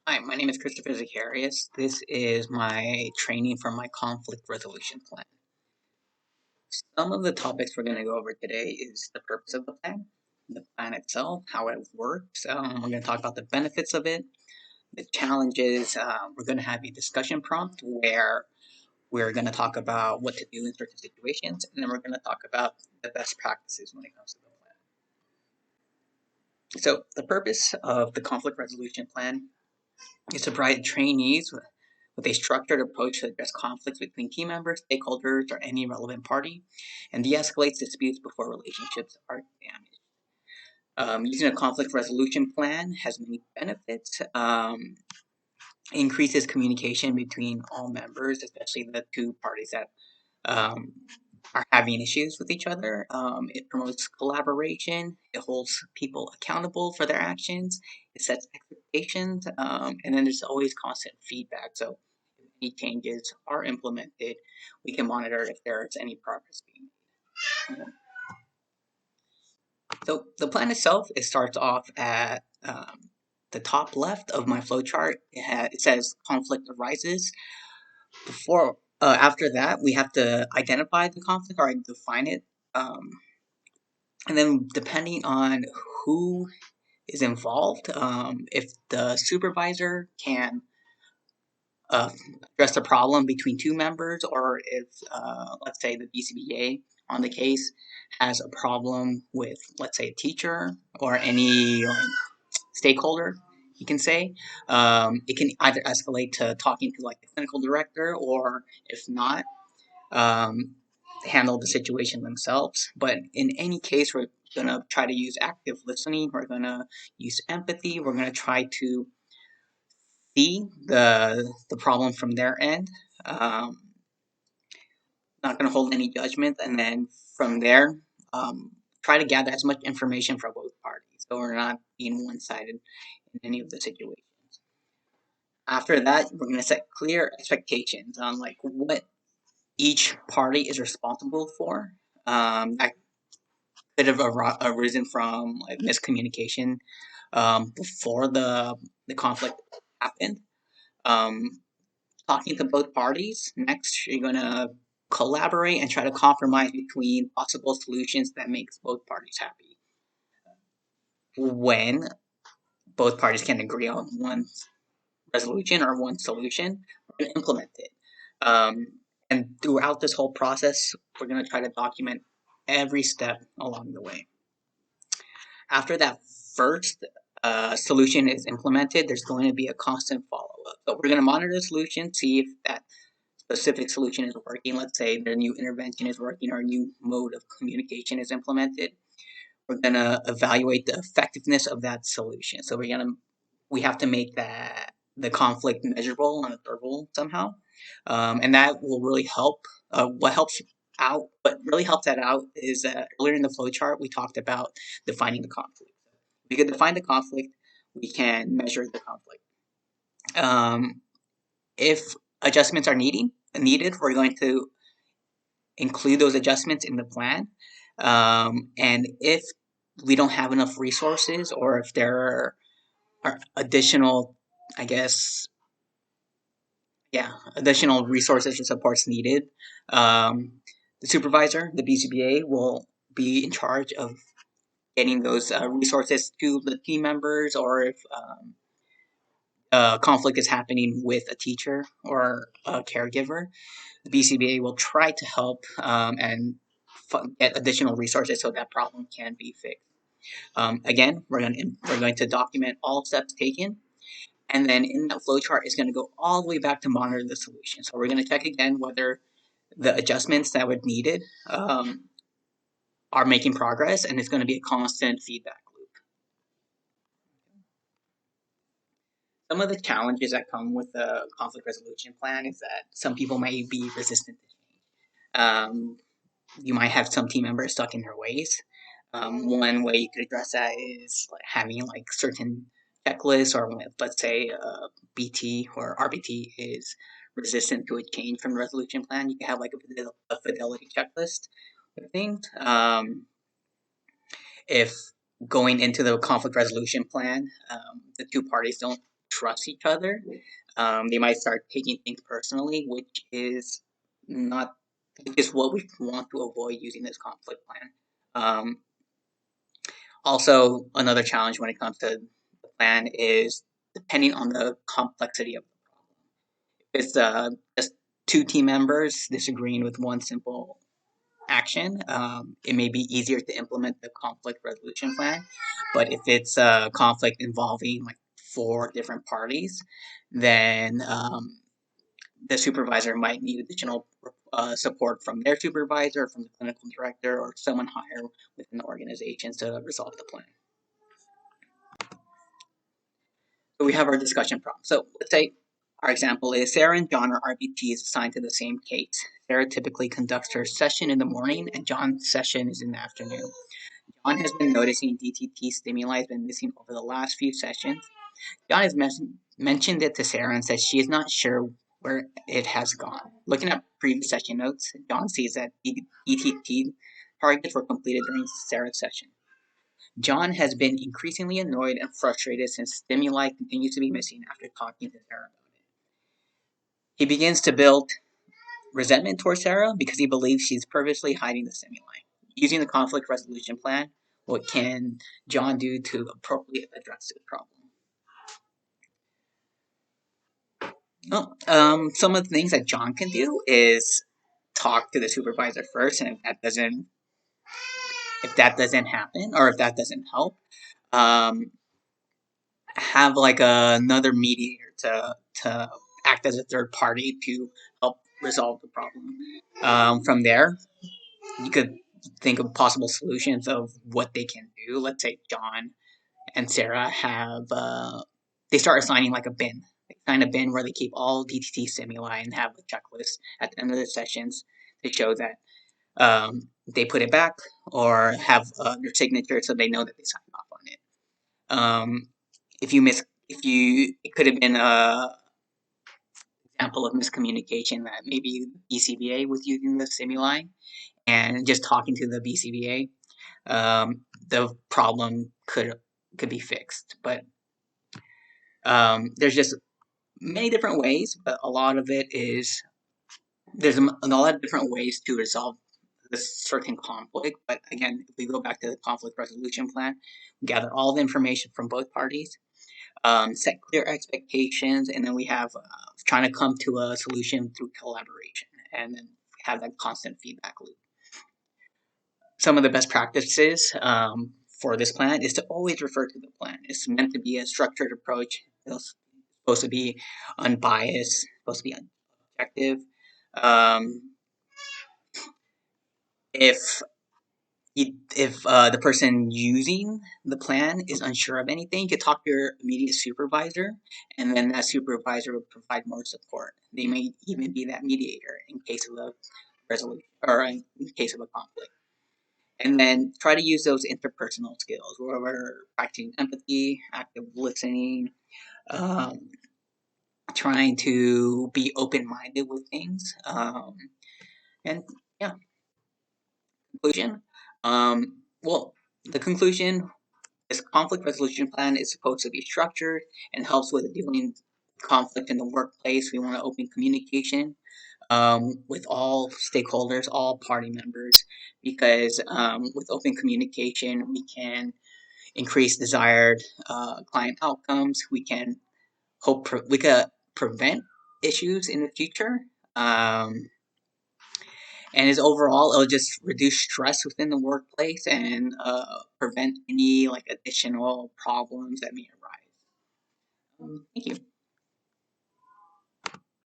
Hi, my name is Christopher Zacharias. This is my training for my conflict resolution plan. Some of the topics we're going to go over today is the purpose of the plan itself, how it works. We're going to talk about the benefits of it, the challenges. We're going to have a discussion prompt where we're going to talk about what to do in certain situations, and then we're going to talk about the best practices when it comes to the plan. So, the purpose of the conflict resolution plan is to provide trainees with a structured approach to address conflicts between team members, stakeholders, or any relevant party, and de-escalates disputes before relationships are damaged. Using a conflict resolution plan has many benefits. Increases communication between all members, especially the two parties that um, are having issues with each other. It promotes collaboration. It holds people accountable for their actions. It sets expectations, and then there's always constant feedback. So if any changes are implemented, we can monitor if there's any progress being made. So the plan itself, it starts off at the top left of my flowchart. It says conflict arises. After that, we have to identify the conflict or define it. Um, and then depending on who is involved, if the supervisor can uh, address the problem between two members, or if, let's say, the BCBA on the case has a problem with, let's say, a teacher or any stakeholder, you can say, it can either escalate to talking to like the clinical director, or if not, um, handle the situation themselves. But in any case, we're gonna try to use active listening. We're gonna use empathy. We're gonna try to see the problem from their end. Not gonna hold any judgment, and then from there, try to gather as much information from both parties, so we're not being one-sided in any of the situations. After that, we're gonna set clear expectations on like what each party is responsible for. That could have arisen from like miscommunication before the conflict happened. Um, Talking to both parties. Next, you're gonna collaborate and try to compromise between possible solutions that makes both parties happy. When both parties can agree on one resolution or one solution, we're gonna implement it. Um, and throughout this whole process, we're gonna try to document every step along the way. After that first solution is implemented, there's going to be a constant follow up. So we're going to monitor the solution, see if that specific solution is working. Let's say the new intervention is working or a new mode of communication is implemented. We're going to evaluate the effectiveness of that solution. So we have to make that the conflict measurable and observable somehow, and that will really help. What really helps that out is earlier in the flowchart we talked about defining the conflict. We can define the conflict. We can measure the conflict. If adjustments are needed, we're going to include those adjustments in the plan. And if we don't have enough resources, or if there are additional, I guess, yeah, additional resources or supports needed, the supervisor, the BCBA, will be in charge of getting those resources to the team members, or if conflict is happening with a teacher or a caregiver, the BCBA will try to help and get additional resources so that problem can be fixed. Again, we're going to document all steps taken, and then in that flowchart is going to go all the way back to monitor the solution. So we're going to check again whether the adjustments that were needed are making progress, and it's going to be a constant feedback loop. Some of the challenges that come with the conflict resolution plan is that some people may be resistant to change. You might have some team members stuck in their ways. One way you could address that is like having like certain checklists, or let's say BT or RBT is resistant to a change from the resolution plan. You can have like a fidelity checklist with things. If going into the conflict resolution plan, the two parties don't trust each other. They might start taking things personally, which is not which is what we want to avoid using this conflict plan. Um, Also, another challenge when it comes to the plan is depending on the complexity of the problem. If it's just two team members disagreeing with one simple action, it may be easier to implement the conflict resolution plan. But if it's a conflict involving like four different parties, then the supervisor might need additional support from their supervisor, from the clinical director, or someone higher within the organization to resolve the plan. So we have our discussion problem. So let's say our example is Sarah and John are RBTs assigned to the same case. Sarah typically conducts her session in the morning and John's session is in the afternoon. John has been noticing DTT stimuli has been missing over the last few sessions. John has mentioned it to Sarah and says she is not sure where it has gone. Looking at previous session notes, John sees that DTT targets were completed during Sarah's session. John has been increasingly annoyed and frustrated since stimuli continues to be missing after talking to Sarah about it. He begins to build resentment towards Sarah because he believes she's purposely hiding the stimuli. Using the conflict resolution plan, what can John do to appropriately address this problem? Well, some of the things that John can do is talk to the supervisor first, and if that doesn't happen or if that doesn't help, um, have like another mediator to act as a third party to help resolve the problem. From there, you could think of possible solutions of what they can do. Let's say John and Sarah have they start assigning like a bin. They assign a bin where they keep all DTT stimuli and have a checklist at the end of the sessions to show that they put it back or have their signature so they know that they signed off on it. If you miss, if you, it could have been a example of miscommunication that maybe BCBA was using the stimuli and just talking to the BCBA, the problem could be fixed. But there's just many different ways, but a lot of it is there's a lot of different ways to resolve this certain conflict. But again, if we go back to the conflict resolution plan, gather all the information from both parties, set clear expectations, and then we have trying to come to a solution through collaboration, and then have that constant feedback loop. Some of the best practices for this plan is to always refer to the plan. It's meant to be a structured approach. It's supposed to be unbiased, supposed to be objective. If the person using the plan is unsure of anything, you could talk to your immediate supervisor, and then that supervisor will provide more support. They may even be that mediator in case of a resolution or in case of a conflict. And then try to use those interpersonal skills where we're practicing empathy, active listening, um, trying to be open-minded with things. And yeah, conclusion. Well, the conclusion: this conflict resolution plan is supposed to be structured and helps with dealing conflict in the workplace. We want to open communication with all stakeholders, all party members, because with open communication, we can increase desired client outcomes. We can we could prevent issues in the future. And as overall, it'll just reduce stress within the workplace and prevent any like additional problems that may arise. Thank you.